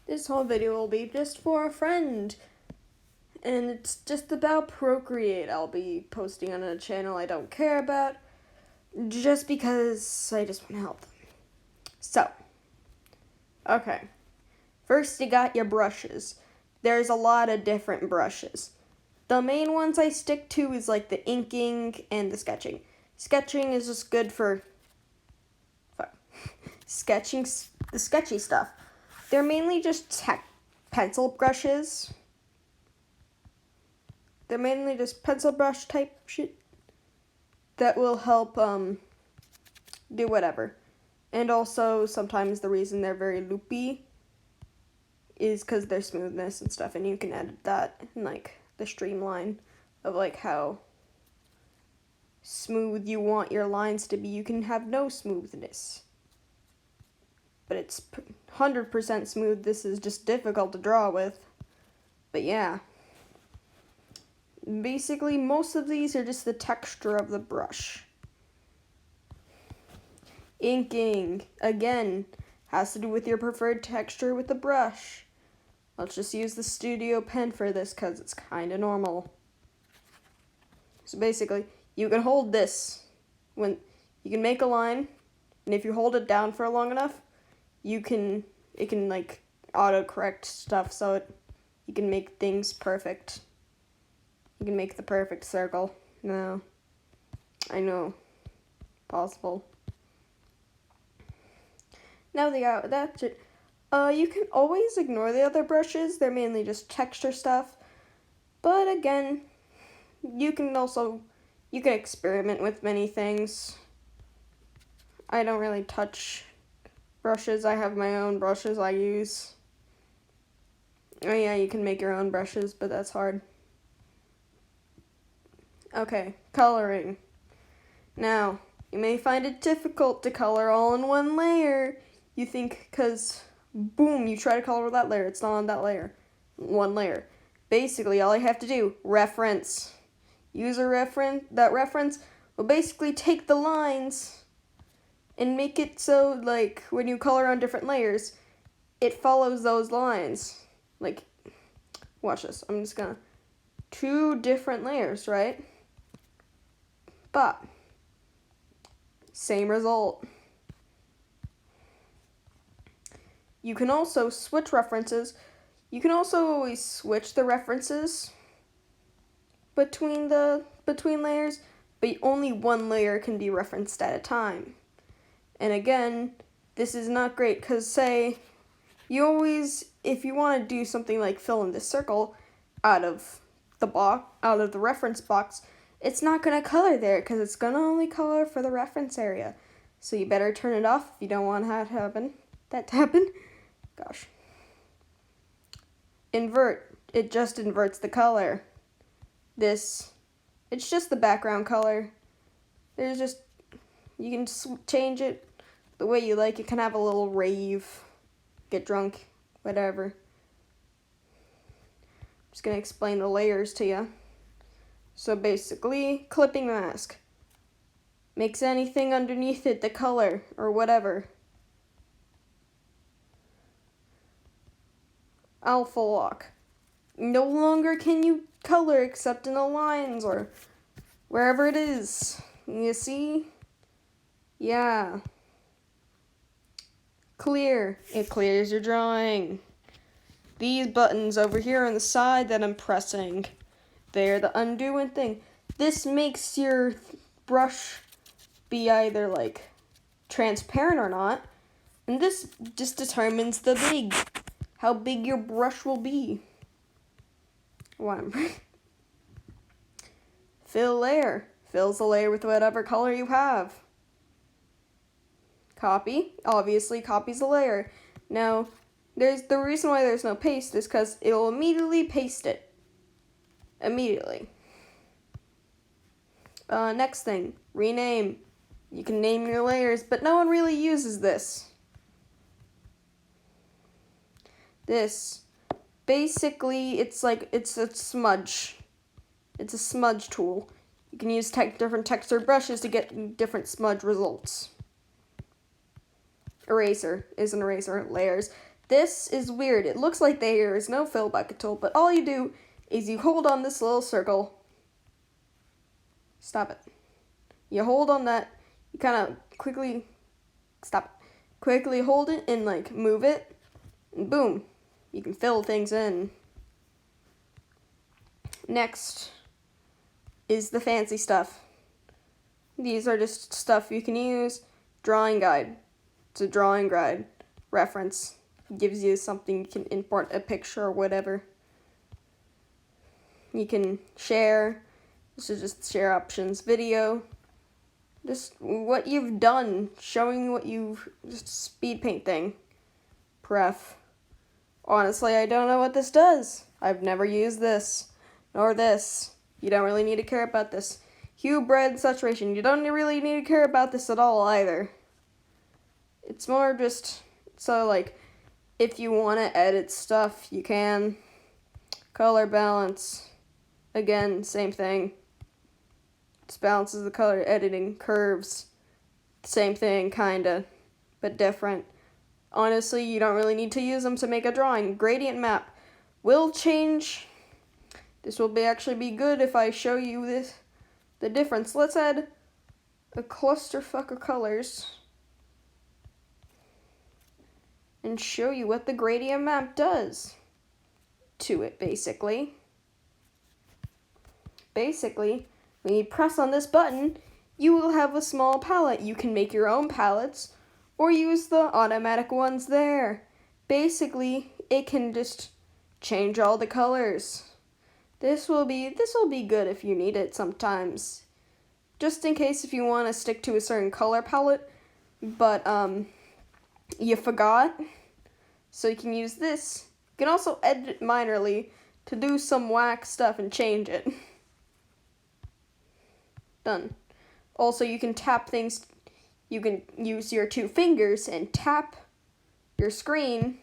This whole video will be just for a friend. And it's just about Procreate. I'll be posting on a channel I don't care about. Just because I just want to help them. So. Okay. First you got your brushes. There's a lot of different brushes. The main ones I stick to is like the inking and the sketching. Sketching is just good for sketching, the sketchy stuff. They're mainly just pencil brushes. They're mainly just pencil brush type shit that will help do whatever. And also sometimes the reason they're very loopy is because their smoothness and stuff, and you can edit that in like the streamline of like how smooth you want your lines to be. You can have no smoothness, but it's 100% smooth. This is just difficult to draw with, but yeah. Basically, most of these are just the texture of the brush. Inking, again, has to do with your preferred texture with the brush. Let's just use the Studio Pen for this because it's kind of normal. So basically, you can hold this when you can make a line, and if you hold it down for long enough, it can like autocorrect stuff so you can make things perfect. You can make the perfect circle. No, I know, possible. Now that's it. You can always ignore the other brushes. They're mainly just texture stuff. But again, you can experiment with many things. I don't really touch brushes. I have my own brushes I use. Oh yeah, you can make your own brushes, but that's hard. Okay, coloring. Now, you may find it difficult to color all in one layer. You think, because, boom, you try to color that layer. It's not on that layer. One layer. Basically, all I have to do, reference. Use a reference. That reference will basically take the lines and make it so, like, when you color on different layers, it follows those lines. Like, watch this. I'm just gonna... 2 different layers, right? But same result. You can also switch references. You can also always switch the references between layers, but only one layer can be referenced at a time. And again, this is not great because say if you want to do something like fill in this circle out of the reference box, it's not going to color there because it's going to only color for the reference area. So you better turn it off if you don't want that to happen. Gosh. Invert. It just inverts the color. It's just the background color. You can change it the way you like. You can have a little rave, get drunk, whatever. I'm just going to explain the layers to you. So basically, clipping mask makes anything underneath it the color or whatever. Alpha lock. No longer can you color except in the lines or wherever it is. You see? Yeah. Clear. It clears your drawing. These buttons over here on the side that I'm pressing, they're the undo and thing. This makes your brush be either like transparent or not, and this just determines how big your brush will be. Fill layer. Fills the layer with whatever color you have. Copy. Obviously copies the layer. Now, the reason why there's no paste is because it will immediately paste it. Immediately. Next thing. Rename. You can name your layers, but no one really uses this. This, basically, it's a smudge. It's a smudge tool. You can use different texture brushes to get different smudge results. Eraser is an eraser. Layers. This is weird. It looks like there is no fill bucket tool, but all you do is you hold on this little circle. Stop it. You hold on that. You kind of quickly quickly hold it and like move it, and boom, you can fill things in. Next is the fancy stuff. These are just stuff you can use. Drawing guide. It's a drawing guide. Reference. Gives you something you can import a picture or whatever. You can share. This is just share options. Video. Just what you've done. Showing what you've... Just speed paint thing. Pref. Honestly, I don't know what this does. I've never used this. Nor this. You don't really need to care about this. Hue, breadth, saturation. You don't really need to care about this at all either. It's more just... So, like... If you want to edit stuff, you can. Color balance. Again, same thing. Just balances the color. Editing. Curves. Same thing, kinda. But different. Honestly, you don't really need to use them to make a drawing. Gradient map will change. This will actually be good if I show you the difference. Let's add a clusterfuck of colors. And show you what the gradient map does to it, basically. Basically, when you press on this button, you will have a small palette. You can make your own palettes or use the automatic ones there. Basically, it can just change all the colors. This will be good if you need it sometimes. Just in case if you want to stick to a certain color palette, but you forgot, so you can use this. You can also edit it minorly to do some whack stuff and change it. Done. Also, you can tap things. You can use your 2 fingers and tap your screen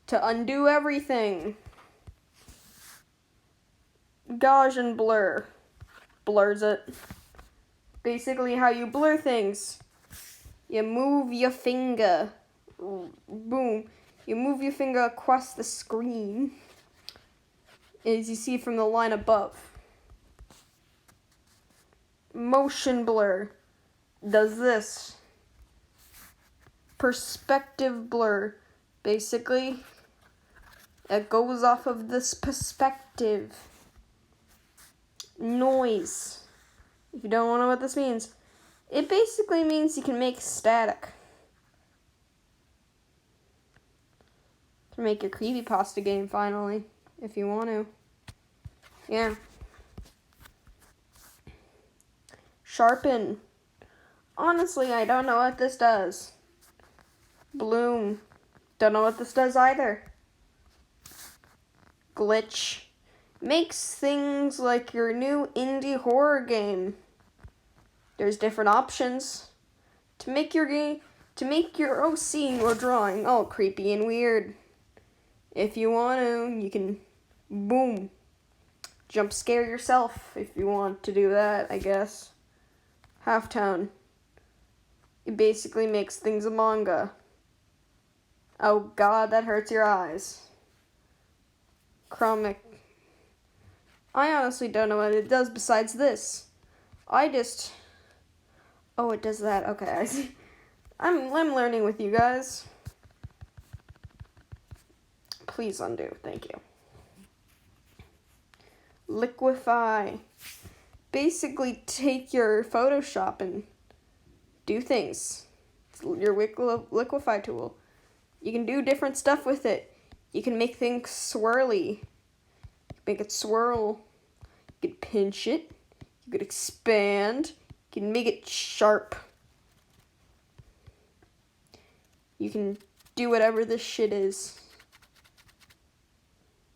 to undo everything. Gaussian blur. Blurs it. Basically how you blur things. You move your finger. Boom. You move your finger across the screen. As you see from the line above. Motion blur does this. Perspective blur. Basically, it goes off of this perspective. Noise. If you don't know what this means, it basically means you can make static. You can make your creepypasta game finally, if you want to. Yeah. Sharpen. Honestly, I don't know what this does. Bloom. Don't know what this does either. Glitch. Makes things like your new indie horror game. There's different options to make your game, to make your OC or drawing all creepy and weird. If you want to, you can, boom, jump scare yourself if you want to do that, I guess. Halftone. It basically makes things a manga. Oh god, that hurts your eyes. Chromic. I honestly don't know what it does besides this. Oh, it does that. Okay, I see. I'm learning with you guys. Please undo. Thank you. Liquify. Basically, take your Photoshop and do things. It's your Liquify tool. You can do different stuff with it. You can make things swirly. Make it swirl. You could pinch it. You could expand. You can make it sharp. You can do whatever this shit is.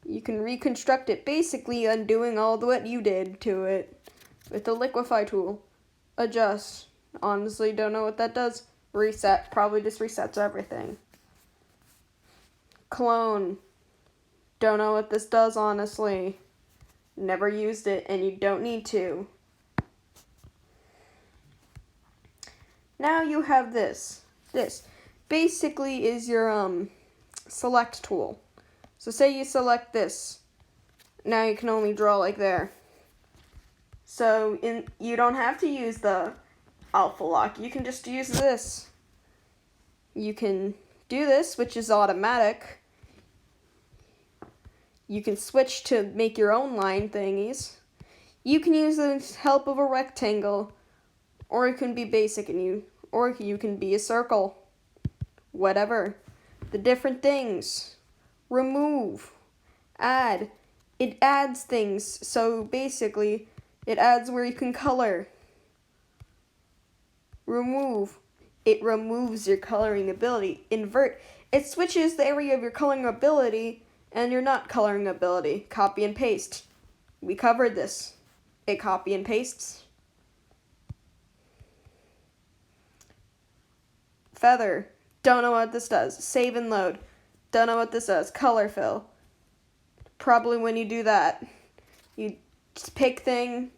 You can reconstruct it, basically undoing all what you did to it with the Liquify tool. Adjust. Honestly, don't know what that does. Reset. Probably just resets everything. Clone. Don't know what this does, honestly. Never used it, and you don't need to. Now you have this. basically is your select tool. So say you select this. Now you can only draw like there. So you don't have to use the alpha lock. You can just use this. You can do this, which is automatic. You can switch to make your own line thingies. You can use the help of a rectangle, or it can be basic or you can be a circle. Whatever. The different things. Remove. Add. It adds things, so basically, it adds where you can color. Remove. It removes your coloring ability. Invert. It switches the area of your coloring ability and your not coloring ability. Copy and paste. We covered this. It copy and pastes. Feather. Don't know what this does. Save and load. Don't know what this does. Color fill. Probably when you do that, you just pick thing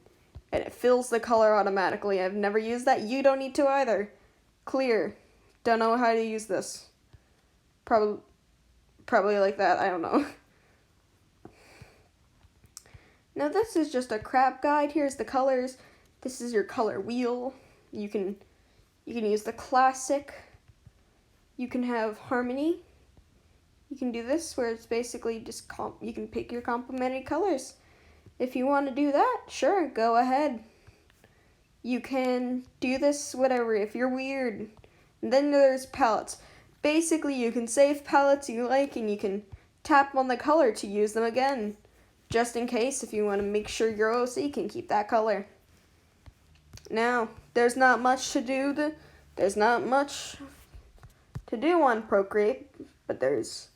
and it fills the color automatically. I've never used that. You don't need to either. Clear. Don't know how to use this. Probably like that. I don't know. Now this is just a crap guide. Here's the colors. This is your color wheel. You can use the classic. You can have harmony. You can do this where it's basically just you can pick your complementary colors. If you want to do that, sure, go ahead. You can do this, whatever, if you're weird. And then there's palettes. Basically, you can save palettes you like, and you can tap on the color to use them again. Just in case, if you want to make sure your OC can keep that color. Now, there's not much to do. There's not much to do on Procreate, but there's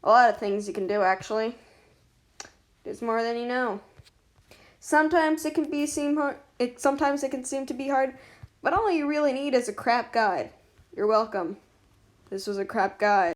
a lot of things you can do, actually. There's more than you know. Sometimes it can seem hard. Sometimes it can seem to be hard, but all you really need is a crap guide. You're welcome. This was a crap guide.